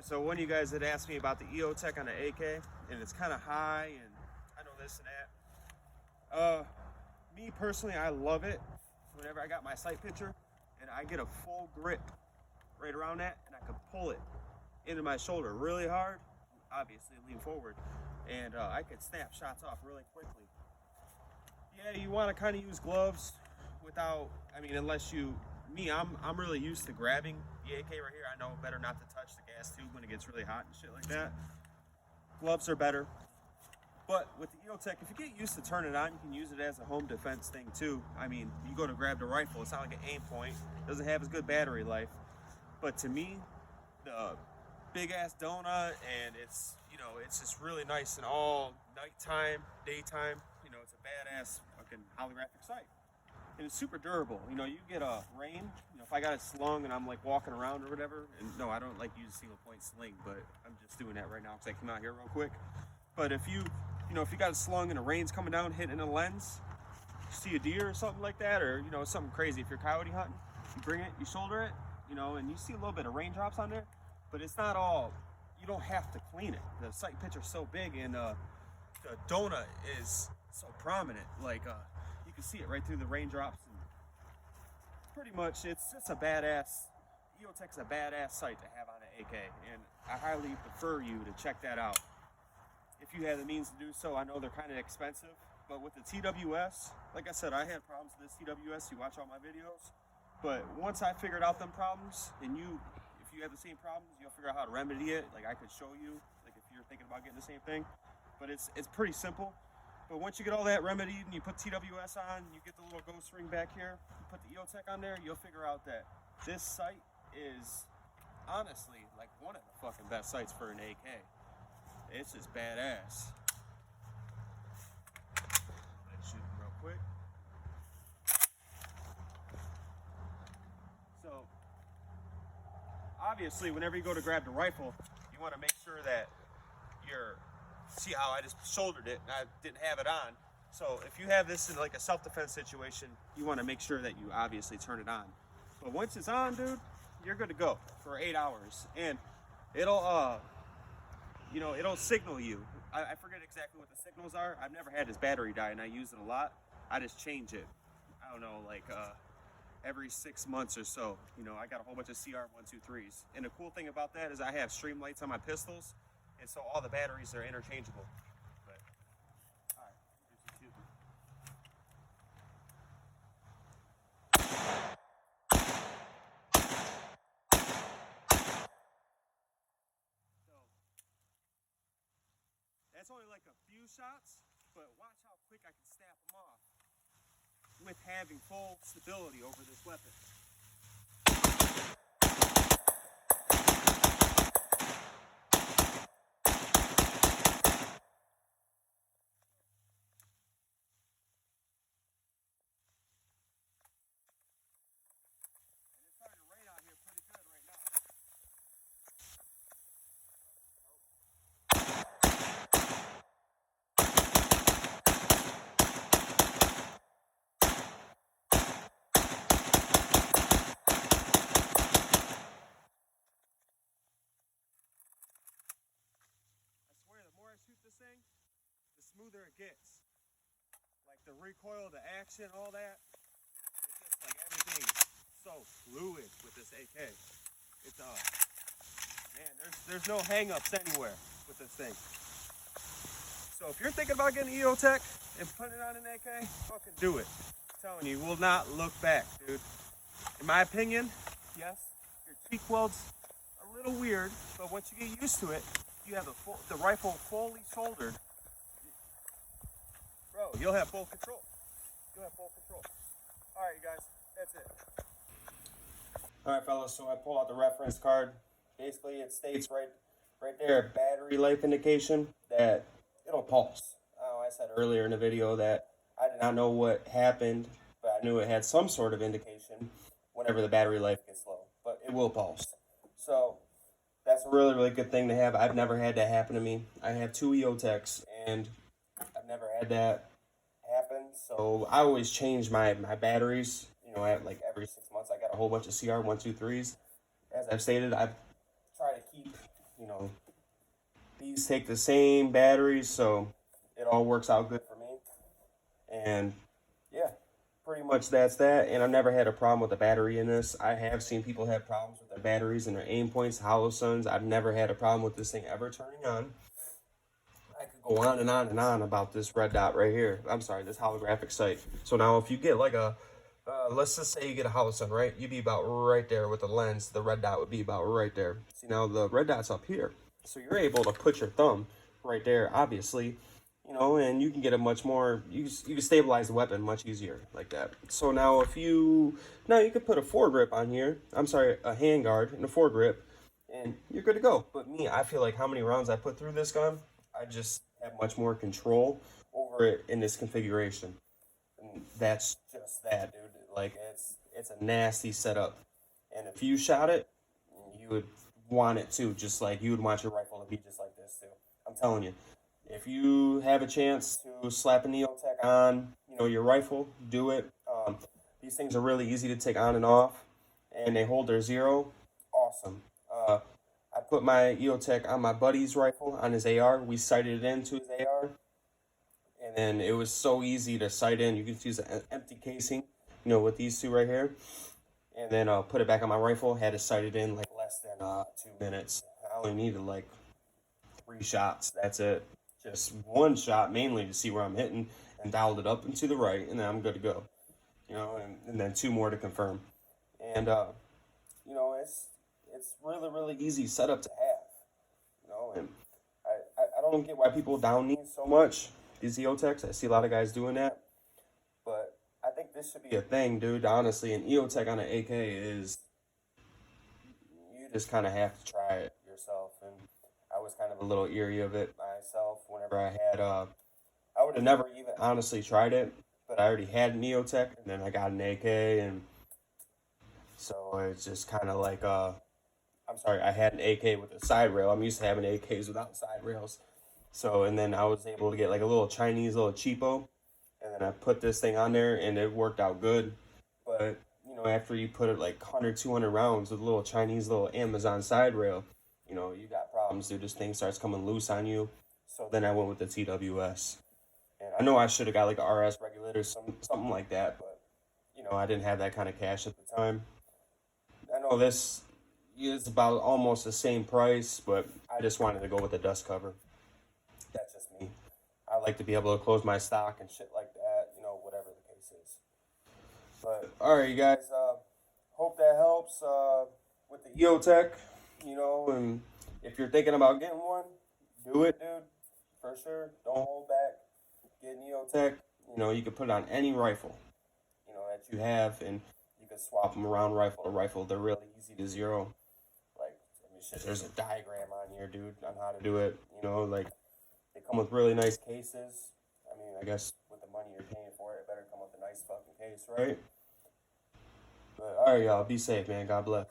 Alright, so one of you guys had asked me about the eotech on the AK, and it's kind of high, and I know this and that. Me personally, I love it whenever I got my sight picture, and I get a full grip right around that, and I can pull it into my shoulder really hard, obviously lean forward, and I could snap shots off really quickly. Yeah, you want to kind of use gloves without, I mean, unless you, I'm really used to grabbing the AK right here. I know better not to touch the gas tube when it gets really hot and shit like that. Gloves are better. But with the eotech, if you get used to turn it on, you can use it as a home defense thing too. I mean, you go to grab the rifle, it's not like an aim point. It doesn't have as good battery life. But to me, the big ass donut, and it's, you know, it's just really nice in all nighttime, daytime. You know, it's a badass fucking holographic sight. And it's super durable. You know, you get a rain, you know, if I got it slung and I'm like walking around or whatever, and no, I don't like use a single point sling, but I'm just doing that right now because I came out here real quick. But if you know, if you got it slung and the rain's coming down, hitting a lens, you see a deer or something like that, or, you know, something crazy. If you're coyote hunting, you bring it, you shoulder it, you know, and you see a little bit of raindrops on there, but it's not all, you don't have to clean it. The sight picture's so big, and the donut is so prominent, like, you can see it right through the raindrops, and pretty much it's just a badass, eotech's a badass sight to have on an AK, and I highly prefer you to check that out. If you have the means to do so. I know they're kind of expensive, but with the TWS, like I said, I had problems with this TWS. You watch all my videos, but once I figured out them problems, and if you have the same problems, you'll figure out how to remedy it. Like I could show you, like if you're thinking about getting the same thing, but it's pretty simple. But once you get all that remedied and you put TWS on, you get the little ghost ring back here, you put the eotech on there, you'll figure out that this sight is honestly like one of the fucking best sights for an AK. It's just badass. Let's shoot real quick. So, obviously, whenever you go to grab the rifle, you want to make sure that see how I just shouldered it and I didn't have it on. So, if you have this in like a self-defense situation, you want to make sure that you obviously turn it on. But once it's on, dude, you're good to go for 8 hours. And it'll, you know, it'll signal you. I forget exactly what the signals are. I've never had this battery die, and I use it a lot. I just change it. I don't know, like every 6 months or so. You know, I got a whole bunch of CR123s. And the cool thing about that is I have stream lights on my pistols, and so all the batteries are interchangeable. But, all right, here's the shooting. That's only like a few shots, but watch how quick I can snap them off with having full stability over this weapon. And it's starting to rain out here pretty good right now. This thing, the smoother it gets. Like the recoil, the action, all that. It's just like everything so fluid with this AK. It's man, there's no hang-ups anywhere with this thing. So if you're thinking about getting eotech and putting it on an AK, fucking do it. I'm telling you, you will not look back, dude. In my opinion, yes, your cheek weld's a little weird, but once you get used to it, you have the rifle fully shouldered, bro, you'll have full control. You'll have full control. All right, you guys, that's it. All right, fellas, so I pull out the reference card. Basically, it states right there, battery life indication, that it'll pulse. I said earlier in the video that I did not know what happened, but I knew it had some sort of indication whenever the battery life gets low, but it will pulse. So that's a really, really good thing to have. I've never had that happen to me. I have 2 eotechs, and I've never had that happen. So I always change my batteries. You know, like every 6 months, I got a whole bunch of CR123s. As I've stated, I try to keep, You know, these take the same batteries, so it all works out good for me. And yeah, pretty much that's that. And I've never had a problem with the battery in this. I have seen people have problems with their batteries and their aim points, hollow suns. I've never had a problem with this thing ever turning on. I could go on and on and on about this red dot right here. I'm sorry, this holographic sight. So now if you get like a, let's just say you get a hollow sun, right? You'd be about right there with the lens. The red dot would be about right there. See, now the red dot's up here. So you're able to put your thumb right there, obviously, you know, and you can get a much more, you can stabilize the weapon much easier like that. So now you could put a foregrip on here. I'm sorry, a handguard and a foregrip, and you're good to go. But me, I feel like how many rounds I put through this gun, I just have much more control over it in this configuration. And that's just that, dude. Like, it's a nasty setup. And if you shot it, you would want it too, just like you would want your rifle to be just like this too. I'm telling you. If you have a chance to slap an eotech on, you know, your rifle, do it. These things are really easy to take on and off, and they hold their zero. Awesome. I put my eotech on my buddy's rifle, on his AR. We sighted it into his AR, and then it was so easy to sight in. You can use an empty casing, you know, with these two right here, and then put it back on my rifle. Had it sighted in like less than 2 minutes. I only needed like 3 shots. That's it. Just one shot mainly to see where I'm hitting, and dialed it up and to the right, and then I'm good to go. You know, and then 2 more to confirm. And you know, it's really easy setup to have. You know, and I don't get why people down these so much, these eotechs. I see a lot of guys doing that, but I think this should be a thing, dude. Honestly, an eotech on an AK is, you just kind of have to try it yourself. And I was kind of a little eerie of it myself whenever I had, I would have never even honestly tried it, but I already had an eotech, and then I got an AK, and so it's just kind of like, I'm sorry, I had an AK with a side rail. I'm used to having AKs without side rails. So, and then I was able to get like a little Chinese little cheapo, and then I put this thing on there, and it worked out good. But, you know, after you put it like 100, 200 rounds with a little Chinese little Amazon side rail, you know, you got problems, dude. This thing starts coming loose on you. So then I went with the TWS. And I know I should have got like a RS regulator, something like that, but, you know, I didn't have that kind of cash at the time. I know this is about almost the same price, but I just wanted to go with the dust cover. That's just me. I like to be able to close my stock and shit like that, you know, whatever the case is. But, alright, you guys, hope that helps with the eotech, you know, and if you're thinking about getting one, do it, dude, for sure. Don't hold back. Get an eotech. You know, you can put it on any rifle, you know, that you have, and you can swap them around rifle to rifle. They're really easy to zero. Like, I mean, shit, there's a diagram on here, dude, on how to do it. You know, like, they come with really nice cases. I mean, I guess with the money you're paying for it, it better come with a nice fucking case, right? But, alright, y'all, be safe, man. God bless.